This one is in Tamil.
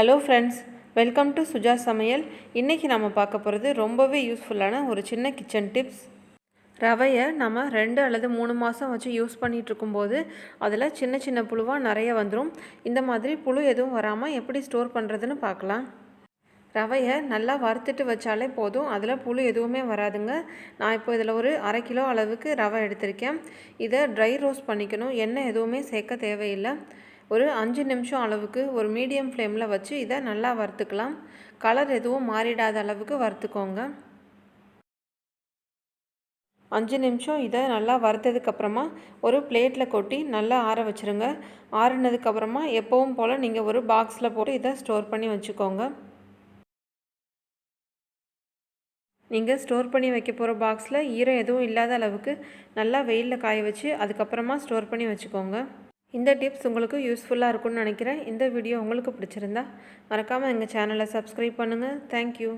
Hello friends, welcome to Suja Samayal. இன்றைக்கி நம்ம பார்க்க போகிறது ரொம்பவே யூஸ்ஃபுல்லான ஒரு சின்ன கிச்சன் டிப்ஸ். ரவையை நம்ம 2 அல்லது 3 மாதம் வச்சு யூஸ் பண்ணிகிட்ருக்கும்போது அதில் சின்ன சின்ன புழுவாக நிறைய வந்துடும். இந்த மாதிரி புழு எதுவும் வராமல் எப்படி ஸ்டோர் பண்ணுறதுன்னு பார்க்கலாம். ரவையை நல்லா வறுத்துட்டு வச்சாலே போதும், அதில் புழு எதுவுமே வராதுங்க. நான் இப்போ இதில் ஒரு 1/2 கிலோ அளவுக்கு ரவை எடுத்திருக்கேன். இதை ட்ரை ரோஸ்ட் பண்ணிக்கணும், எண்ணெய் எதுவுமே சேர்க்க தேவையில்லை. ஒரு 5 நிமிஷம் அளவுக்கு ஒரு மீடியம் ஃப்ளேமில் வச்சு இதை நல்லா வறுத்துக்கலாம். கலர் எதுவும் மாறிடாத அளவுக்கு வறுத்துக்கோங்க. 5 நிமிஷம் இதை நல்லா வறுத்ததுக்கப்புறமா ஒரு பிளேட்டில் கொட்டி நல்லா ஆற வச்சுருங்க. ஆறுனதுக்கப்புறமா எப்பவும் போல் நீங்கள் ஒரு பாக்ஸில் போட்டு இதை ஸ்டோர் பண்ணி வச்சுக்கோங்க. நீங்கள் ஸ்டோர் பண்ணி வைக்க போகிற பாக்ஸில் ஈரம் எதுவும் இல்லாத அளவுக்கு நல்லா வெயிலில் காய வச்சு அதுக்கப்புறமா ஸ்டோர் பண்ணி வச்சுக்கோங்க. இந்த டிப்ஸ் உங்களுக்கு யூஸ்ஃபுல்லாக இருக்கும்னு நினைக்கிறேன். இந்த வீடியோ உங்களுக்கு பிடிச்சிருந்தா மறக்காமல் எங்கள் சேனலை சப்ஸ்கிரைப் பண்ணுங்கள். தேங்க்யூ.